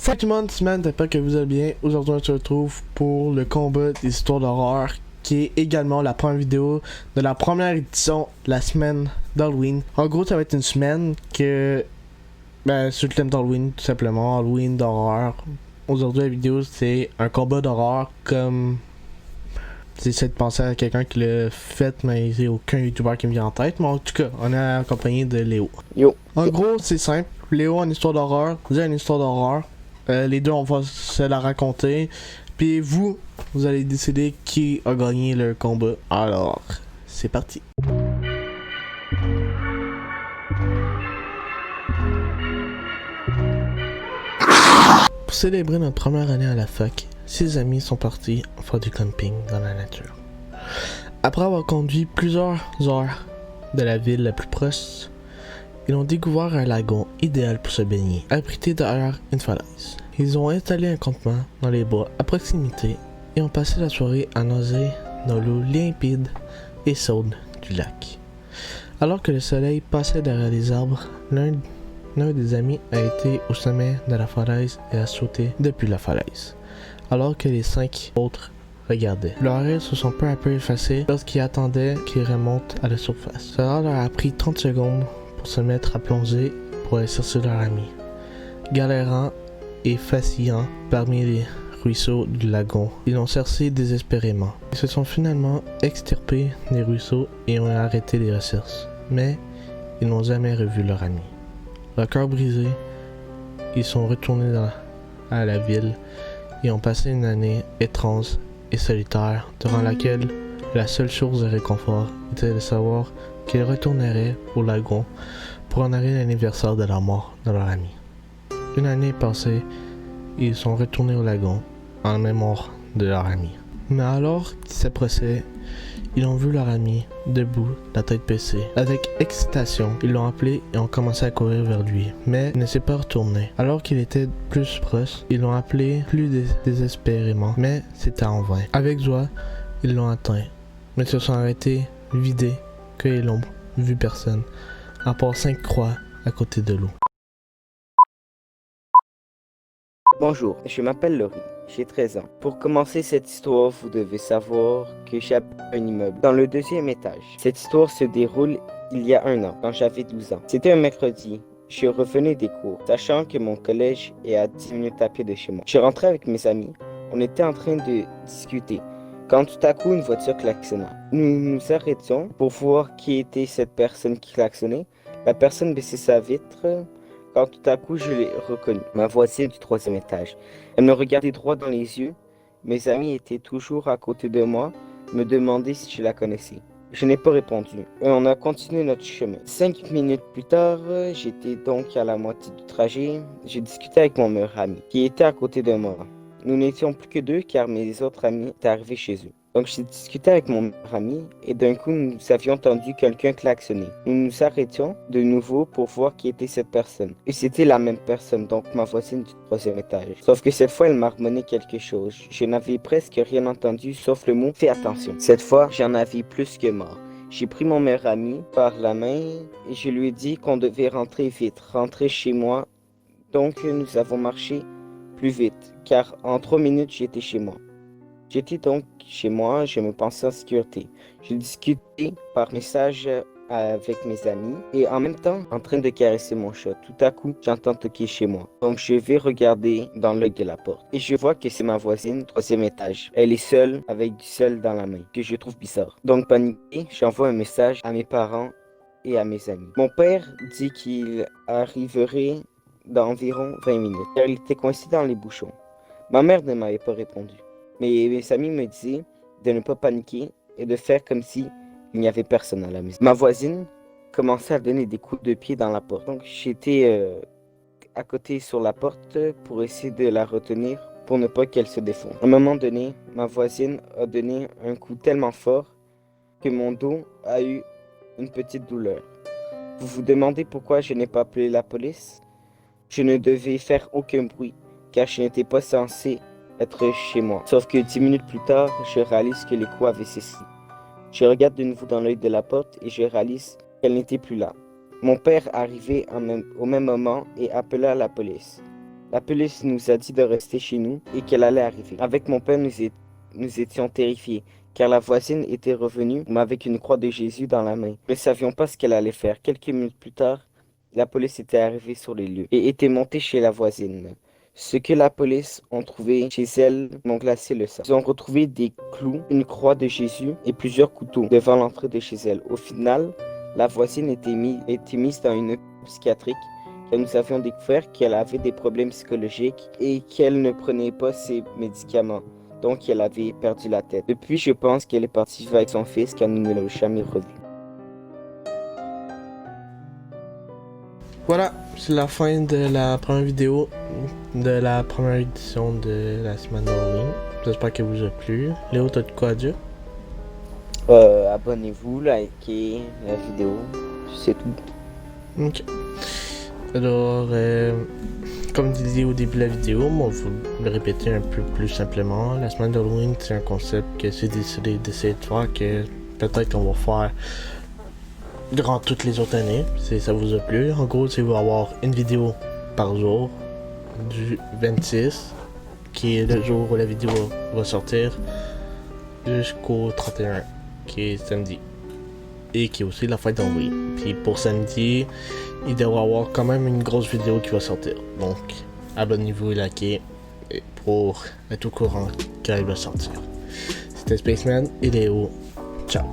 Salut tout le monde, c'est Man, j'espère que vous allez bien. Aujourd'hui, on se retrouve pour le combat des histoires d'horreur, qui est également la première vidéo de la première édition de la semaine d'Halloween. En gros, ça va être une semaine que, sur le thème d'Halloween, tout simplement, Halloween d'horreur. Aujourd'hui, la vidéo, c'est un combat d'horreur comme... J'essaie de penser à quelqu'un qui l'a fait, mais il n'y a aucun YouTuber qui me vient en tête. Mais en tout cas, on est accompagné de Léo. Yo. En gros, c'est simple. Léo a une histoire d'horreur, j'ai une histoire d'horreur. Les deux, on va se la raconter. Puis vous allez décider qui a gagné le combat. Alors, c'est parti. Pour célébrer notre première année à la fac, 6 amis sont partis faire du camping dans la nature. Après avoir conduit plusieurs heures de la ville la plus proche, ils ont découvert un lagon idéal pour se baigner, abrité derrière une falaise. Ils ont installé un campement dans les bois à proximité et ont passé la soirée à nager dans l'eau limpide et chaude du lac. Alors que le soleil passait derrière les arbres, l'un des amis a été au sommet de la falaise et a sauté depuis la falaise, alors que les 5 autres regardaient. Leurs rires se sont peu à peu effacés lorsqu'ils attendaient qu'ils remontent à la surface. Cela leur a pris 30 secondes pour se mettre à plonger pour aller chercher leur ami. Galérant et vacillant parmi les ruisseaux du lagon, ils l'ont cherché désespérément. Ils se sont finalement extirpés des ruisseaux et ont arrêté les recherches, mais ils n'ont jamais revu leur ami. Leur cœur brisé, ils sont retournés à la ville et ont passé une année étrange et solitaire durant laquelle la seule source de réconfort était de savoir qu'ils retourneraient au lagon pour honorer l'anniversaire de la mort de leur ami. Une année passée, ils sont retournés au lagon en mémoire de leur ami. Mais alors qu'ils s'approchaient, ils ont vu leur ami debout, la tête baissée. Avec excitation, ils l'ont appelé et ont commencé à courir vers lui, mais il ne s'est pas retourné. Alors qu'il était plus proche, ils l'ont appelé plus désespérément, mais c'était en vain. Avec joie, ils l'ont atteint, mais se sont arrêtés, vidés, qu'ils n'ont vu personne, à part 5 croix à côté de l'eau. Bonjour, je m'appelle Laurie, j'ai 13 ans. Pour commencer cette histoire, vous devez savoir que j'habite un immeuble dans le 2e étage. Cette histoire se déroule il y a 1 an, quand j'avais 12 ans. C'était un mercredi. Je revenais des cours, sachant que mon collège est à 10 minutes à pied de chez moi. Je rentrais avec mes amis. On était en train de discuter, quand tout à coup une voiture klaxonna. Nous nous arrêtions pour voir qui était cette personne qui klaxonnait. La personne baissait sa vitre. Quand tout à coup, je l'ai reconnue, ma voisine du 3e étage. Elle me regardait droit dans les yeux. Mes amis étaient toujours à côté de moi, me demandaient si je la connaissais. Je n'ai pas répondu. Et on a continué notre chemin. 5 minutes plus tard, j'étais donc à la moitié du trajet. J'ai discuté avec mon meilleur ami, qui était à côté de moi. Nous n'étions plus que 2 car mes autres amis étaient arrivés chez eux. Donc j'ai discuté avec mon meilleur ami et d'un coup nous avions entendu quelqu'un klaxonner. Nous nous arrêtions de nouveau pour voir qui était cette personne. Et c'était la même personne, donc ma voisine du 3e étage. Sauf que cette fois elle marmonnait quelque chose. Je n'avais presque rien entendu sauf le mot « fais attention ». Cette fois j'en avais plus que marre. J'ai pris mon meilleur ami par la main et je lui ai dit qu'on devait rentrer vite, rentrer chez moi. Donc nous avons marché plus vite car en 3 minutes j'étais chez moi. J'étais donc chez moi, je me pensais en sécurité. Je discutais par message avec mes amis et en même temps en train de caresser mon chat. Tout à coup, j'entends toquer chez moi. Donc je vais regarder dans l'œil de la porte et je vois que c'est ma voisine, 3e étage. Elle est seule avec du sel dans la main, que je trouve bizarre. Donc paniqué, j'envoie un message à mes parents et à mes amis. Mon père dit qu'il arriverait dans environ 20 minutes car il était coincé dans les bouchons. Ma mère ne m'avait pas répondu. Mais mes amis me disaient de ne pas paniquer et de faire comme si il n'y avait personne à la maison. Ma voisine commençait à donner des coups de pied dans la porte. Donc j'étais à côté sur la porte pour essayer de la retenir pour ne pas qu'elle se défonce. À un moment donné, ma voisine a donné un coup tellement fort que mon dos a eu une petite douleur. Vous vous demandez pourquoi je n'ai pas appelé la police? Je ne devais faire aucun bruit car je n'étais pas censé être chez moi. Sauf que 10 minutes plus tard, je réalise que les coups avaient cessé. Je regarde de nouveau dans l'œil de la porte et je réalise qu'elle n'était plus là. Mon père arrivait au même moment et appela la police. La police nous a dit de rester chez nous et qu'elle allait arriver. Avec mon père, nous étions terrifiés, car la voisine était revenue avec une croix de Jésus dans la main. Nous ne savions pas ce qu'elle allait faire. Quelques minutes plus tard, la police était arrivée sur les lieux et était montée chez la voisine. Ce que la police ont trouvé chez elle m'ont glacé le sang. Ils ont retrouvé des clous, une croix de Jésus et plusieurs couteaux devant l'entrée de chez elle. Au final, la voisine était mise dans une psychiatrique car nous avions découvert qu'elle avait des problèmes psychologiques et qu'elle ne prenait pas ses médicaments. Donc elle avait perdu la tête. Depuis, je pense qu'elle est partie vivre avec son fils car nous ne l'avons jamais revu. Voilà, c'est la fin de la première vidéo de la première édition de la semaine d'Halloween. J'espère qu'elle vous a plu. Léo, t'as de quoi à dire? Abonnez-vous, likez la vidéo, c'est tout. Ok. Alors, comme disais au début de la vidéo, on va vous le répéter un peu plus simplement. La semaine d'Halloween, c'est un concept que j'ai décidé d'essayer de faire, que peut-être qu'on va faire durant toutes les autres années, si ça vous a plu. En gros, c'est va avoir une vidéo par jour du 26, qui est le jour où la vidéo va sortir, jusqu'au 31, qui est samedi. Et qui est aussi la fête d'Halloween. Puis pour samedi, il devrait y avoir quand même une grosse vidéo qui va sortir. Donc, abonnez-vous et likez pour être au courant quand elle va sortir. C'était Spaceman et Léo. Ciao.